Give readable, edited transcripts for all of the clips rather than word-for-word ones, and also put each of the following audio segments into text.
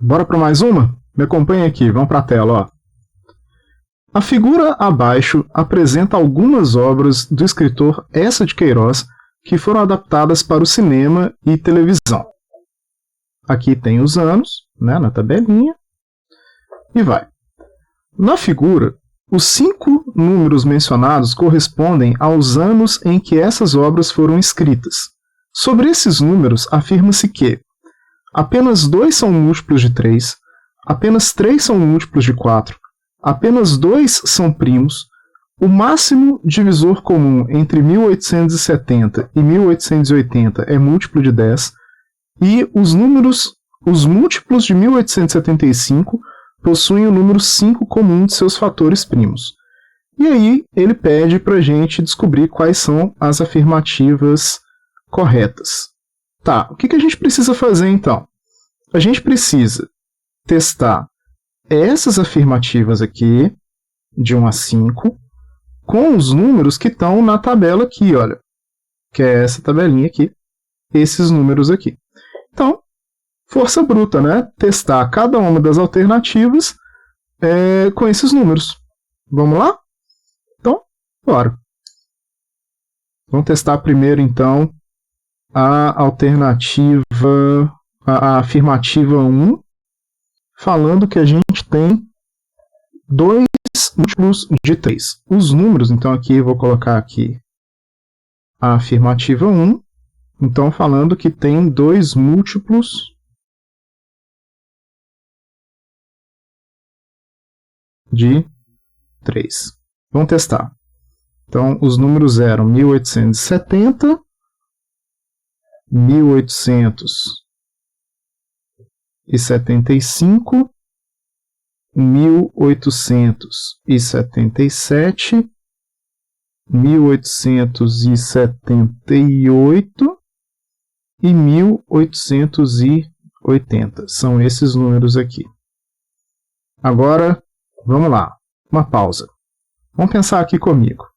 Bora para mais uma? Me acompanha aqui, vamos para a tela. Ó. A figura abaixo apresenta algumas obras do escritor Eça de Queiroz que foram adaptadas para o cinema e televisão. Aqui tem os anos, né, na tabelinha, e vai. Na figura, os 5 números mencionados correspondem aos anos em que essas obras foram escritas. Sobre esses números, afirma-se que apenas 2 são múltiplos de 3, apenas 3 são múltiplos de 4, apenas 2 são primos, o máximo divisor comum entre 1870 e 1880 é múltiplo de 10, e os múltiplos de 1875 possuem o número 5 comum de seus fatores primos. E aí ele pede para a gente descobrir quais são as afirmativas corretas. Tá, o que a gente precisa fazer então? A gente precisa testar essas afirmativas aqui, de 1 a 5, com os números que estão na tabela aqui, olha. Que é essa tabelinha aqui, esses números aqui. Então, força bruta, né? Testar cada uma das alternativas com esses números. Vamos lá? Então, bora. Vamos testar primeiro, então, a alternativa, a afirmativa 1, falando que a gente tem 2 múltiplos de 3. Os números, então aqui eu vou colocar aqui a afirmativa 1, então falando que tem 2 múltiplos de 3. Vamos testar. Então os números eram 1870, 1875, 1877, 1878 e 1880. São esses números aqui. Agora, vamos lá. Uma pausa. Vamos pensar aqui comigo.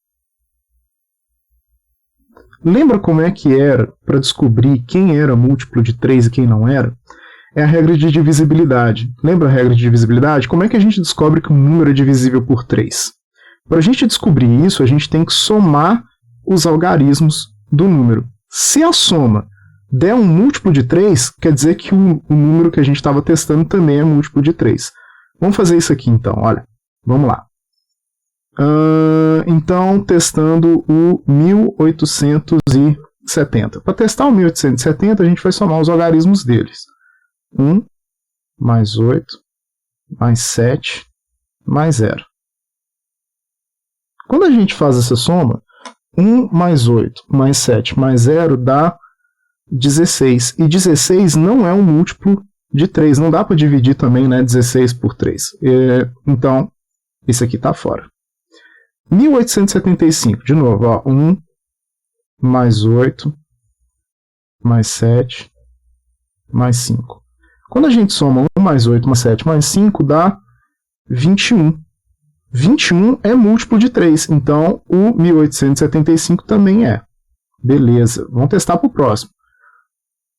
Lembra como é que era para descobrir quem era múltiplo de 3 e quem não era? É a regra de divisibilidade. Lembra a regra de divisibilidade? Como é que a gente descobre que um número é divisível por 3? Para a gente descobrir isso, a gente tem que somar os algarismos do número. Se a soma der um múltiplo de 3, quer dizer que o número que a gente estava testando também é múltiplo de 3. Vamos fazer isso aqui então, olha. Vamos lá. Então, testando o 1870. Para testar o 1870, a gente vai somar os algarismos deles. 1 mais 8 mais 7 mais 0. Quando a gente faz essa soma, 1 mais 8 mais 7 mais 0 dá 16. E 16 não é um múltiplo de 3. Não dá para dividir também, né, 16 por 3. Então, isso aqui está fora. 1875, de novo, ó, 1 mais 8 mais 7 mais 5. Quando a gente soma 1 mais 8 mais 7 mais 5, dá 21. 21 é múltiplo de 3, então o 1875 também é. Beleza, vamos testar para o próximo.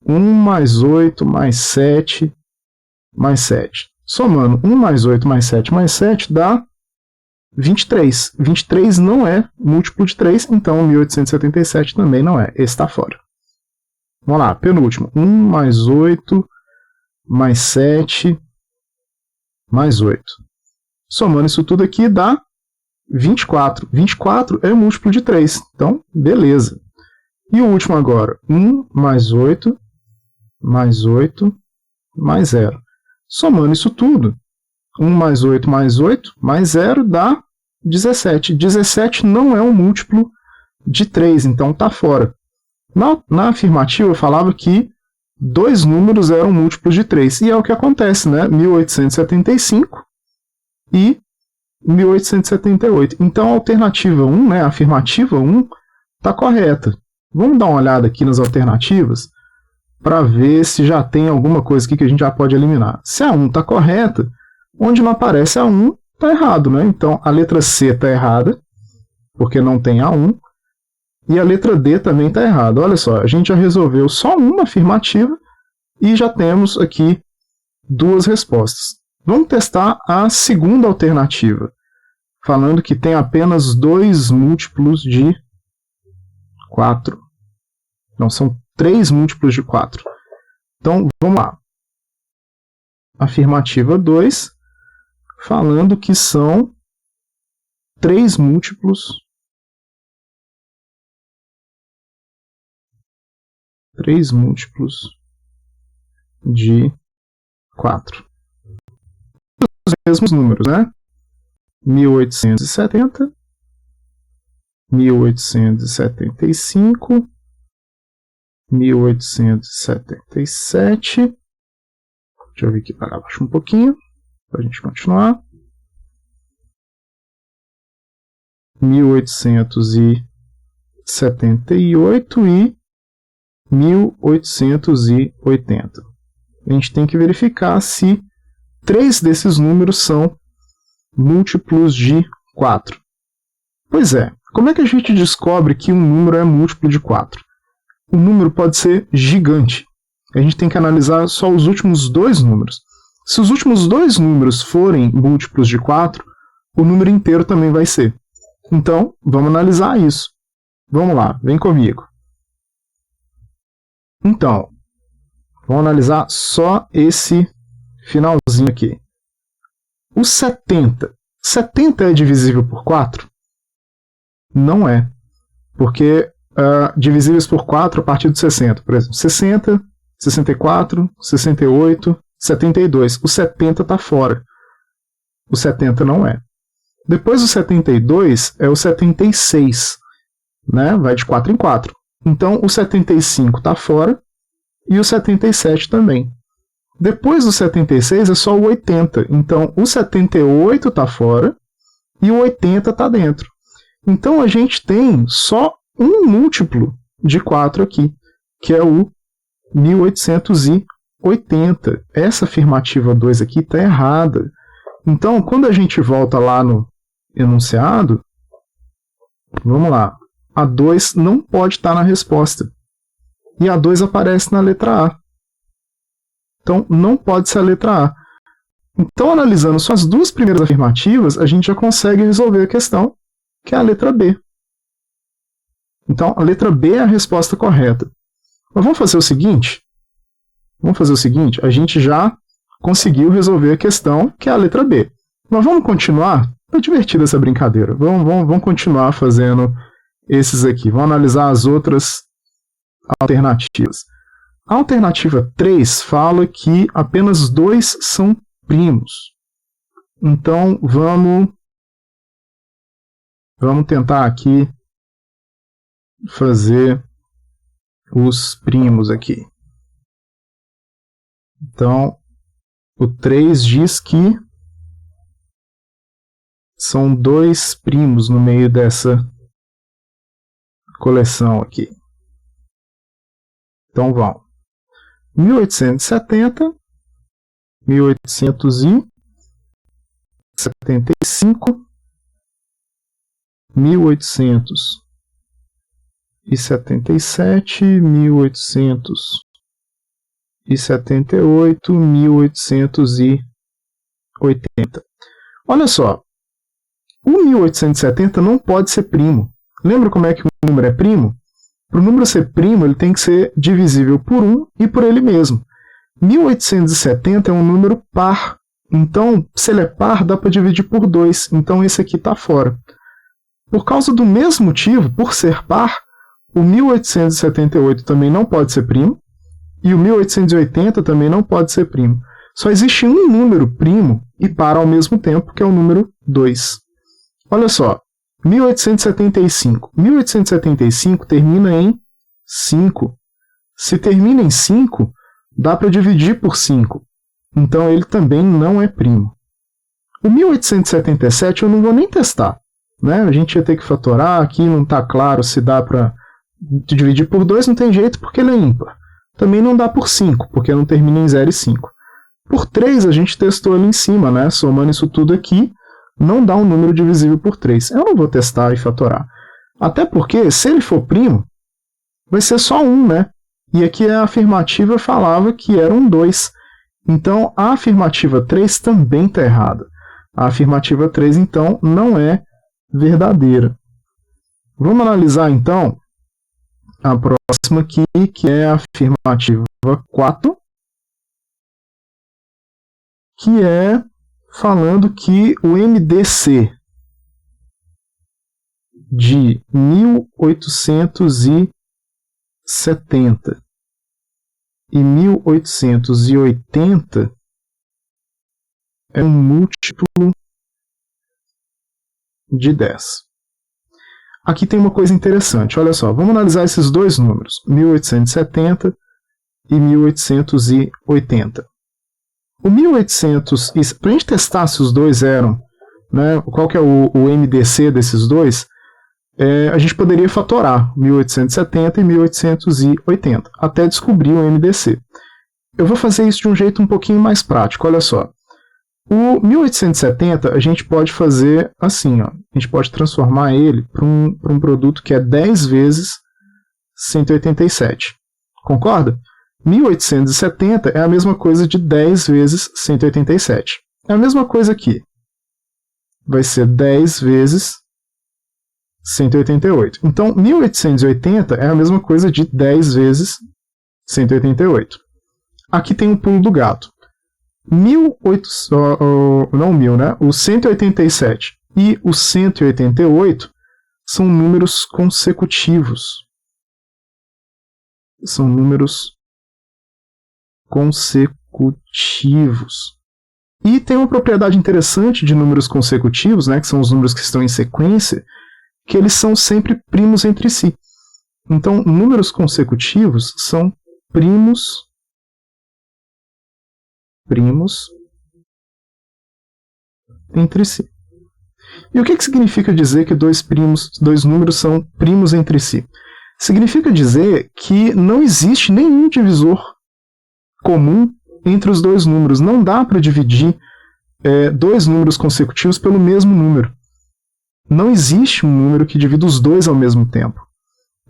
1 mais 8 mais 7 mais 7. Somando 1 mais 8 mais 7 mais 7 dá 23. 23 não é múltiplo de 3, então o 1877 também não é. Esse está fora. Vamos lá, penúltimo. 1 mais 8 mais 7 mais 8. Somando isso tudo aqui dá 24. 24 é múltiplo de 3, então beleza. E o último agora, 1 mais 8 mais 8 mais 0. Somando isso tudo, 1 mais 8 mais 8 mais 0 dá 17. 17 não é um múltiplo de 3, então está fora. Na afirmativa eu falava que 2 números eram múltiplos de 3, e é o que acontece, né? 1875 e 1878. Então a alternativa 1, né, a afirmativa 1, está correta. Vamos dar uma olhada aqui nas alternativas para ver se já tem alguma coisa aqui que a gente já pode eliminar. Se a 1 está correta, onde não aparece a 1, está errado, né? Então a letra C está errada, porque não tem a 1, e a letra D também está errada. Olha só, a gente já resolveu só uma afirmativa e já temos aqui duas respostas. Vamos testar a segunda alternativa, falando que tem apenas dois múltiplos de 4. Não, são 3 múltiplos de 4. Então, vamos lá. Afirmativa 2, falando que são 3 múltiplos de 4. Os mesmos números, né? 1870, 1875, 1877. Deixa eu ver aqui para baixo um pouquinho, para a gente continuar. 1878 e 1880. A gente tem que verificar se 3 desses números são múltiplos de 4. Pois é, como é que a gente descobre que um número é múltiplo de 4? O número pode ser gigante. A gente tem que analisar só os últimos 2 números. Se os últimos 2 números forem múltiplos de 4, o número inteiro também vai ser. Então, vamos analisar isso. Vamos lá, vem comigo. Então, vamos analisar só esse finalzinho aqui. O 70. 70 é divisível por 4? Não é. Porque divisíveis por 4 a partir de 60. Por exemplo, 60, 64, 68, 72. O 70 está fora. O 70 não é. Depois do 72 é o 76. Né? Vai de 4 em 4. Então o 75 está fora e o 77 também. Depois do 76 é só o 80. Então o 78 está fora e o 80 está dentro. Então a gente tem só um múltiplo de 4 aqui, que é o 1880. Essa afirmativa 2 aqui está errada. Então, quando a gente volta lá no enunciado, vamos lá, a 2 não pode estar na resposta. E a 2 aparece na letra A. Então, não pode ser a letra A. Então, analisando só as 2 primeiras afirmativas, a gente já consegue resolver a questão, que é a letra B. Então, a letra B é a resposta correta. Mas vamos fazer o seguinte? A gente já conseguiu resolver a questão, que é a letra B. Mas vamos continuar? Tá divertida essa brincadeira. Vamos continuar fazendo esses aqui. Vamos analisar as outras alternativas. A alternativa 3 fala que apenas 2 são primos. Então, vamos tentar aqui fazer os primos aqui. Então, o 3 diz que são 2 primos no meio dessa coleção aqui. Então, vamos. 1870, 1875, 1877, 1878, 1880. Olha só, o 1870 não pode ser primo. Lembra como é que o número é primo? Para o número ser primo, ele tem que ser divisível por 1 e por ele mesmo. 1870 é um número par. Então, se ele é par, dá para dividir por 2. Então, esse aqui está fora. Por causa do mesmo motivo, por ser par, o 1878 também não pode ser primo. E o 1880 também não pode ser primo. Só existe um número primo e par ao mesmo tempo, que é o número 2. Olha só. 1875. 1875 termina em 5. Se termina em 5, dá para dividir por 5. Então ele também não é primo. O 1877 eu não vou nem testar. Né? A gente ia ter que fatorar, aqui não está claro se dá para dividir por 2, não tem jeito porque ele é ímpar. Também não dá por 5, porque não termina em 0 e 5. Por 3 a gente testou ali em cima, né? Somando isso tudo aqui, não dá um número divisível por 3. Eu não vou testar e fatorar. Até porque, se ele for primo, vai ser só 1, né? E aqui a afirmativa falava que era um 2. Então, a afirmativa 3 também está errada. A afirmativa 3, então, não é verdadeira. Vamos analisar, então, a próxima aqui, que é a afirmativa 4, que é falando que o MDC de 1870 e 1880 é um múltiplo de 10. Aqui tem uma coisa interessante, olha só, vamos analisar esses dois números, 1870 e 1880. O 1800, para a gente testar se os dois eram, né, qual que é o MDC desses dois, a gente poderia fatorar 1870 e 1880, até descobrir o MDC. Eu vou fazer isso de um jeito um pouquinho mais prático, olha só. O 1870 a gente pode fazer assim, ó, a gente pode transformar ele para um produto que é 10 vezes 187. Concorda? 1870 é a mesma coisa de 10 vezes 187. É a mesma coisa aqui. Vai ser 10 vezes 188. Então, 1880 é a mesma coisa de 10 vezes 188. Aqui tem um pulo do gato. O 187 e o 188 são números consecutivos. São números consecutivos. E tem uma propriedade interessante de números consecutivos, né, que são os números que estão em sequência, que eles são sempre primos entre si. Então, números consecutivos são primos entre si. E o que significa dizer que dois números são primos entre si? Significa dizer que não existe nenhum divisor comum entre os dois números. Não dá para dividir dois números consecutivos pelo mesmo número. Não existe um número que divida os dois ao mesmo tempo.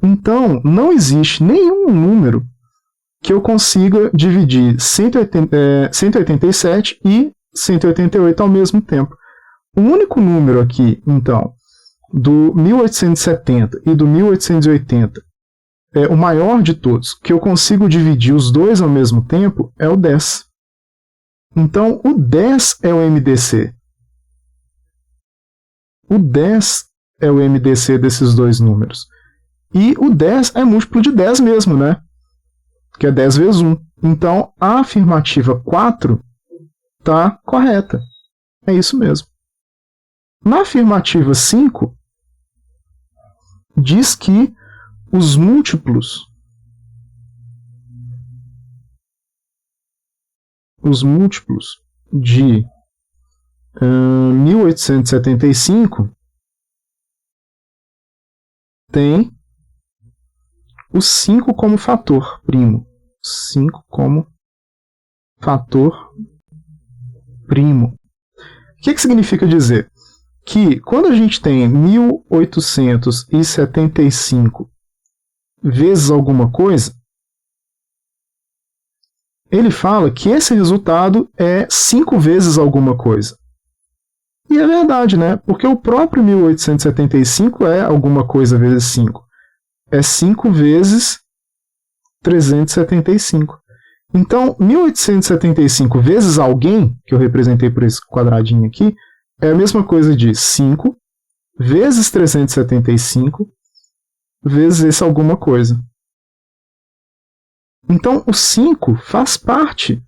Então, não existe nenhum número que eu consiga dividir 187 e 188 ao mesmo tempo. O único número aqui, então, do 1870 e do 1880, o maior de todos, que eu consigo dividir os dois ao mesmo tempo, é o 10. Então, o 10 é o MDC. O 10 é o MDC desses dois números. E o 10 é múltiplo de 10 mesmo, né? Que é 10 vezes 1. Então, a afirmativa 4 está correta. É isso mesmo. Na afirmativa 5, diz que os múltiplos de 1875 tem o 5 como fator primo. 5 como fator primo. O que significa dizer? Que quando a gente tem 1875 vezes alguma coisa, ele fala que esse resultado é 5 vezes alguma coisa. E é verdade, né? Porque o próprio 1875 é alguma coisa vezes 5. É 5 vezes 375. Então, 1875 vezes alguém, que eu representei por esse quadradinho aqui, é a mesma coisa de 5 vezes 375 vezes esse alguma coisa. Então, o 5 faz parte,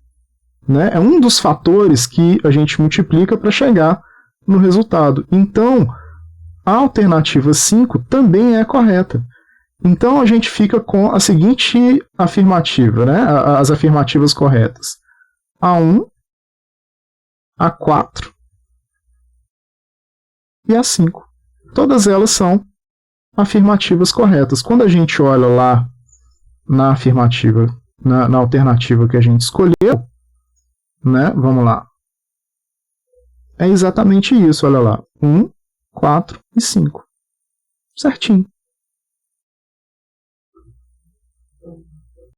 né? É um dos fatores que a gente multiplica para chegar no resultado. Então, a alternativa 5 também é correta. Então, a gente fica com a seguinte afirmativa, né? As afirmativas corretas. A1, A4 e A5. Todas elas são afirmativas corretas. Quando a gente olha lá na afirmativa, na alternativa que a gente escolheu, né? Vamos lá. É exatamente isso, olha lá. 1, 4 e 5. Certinho.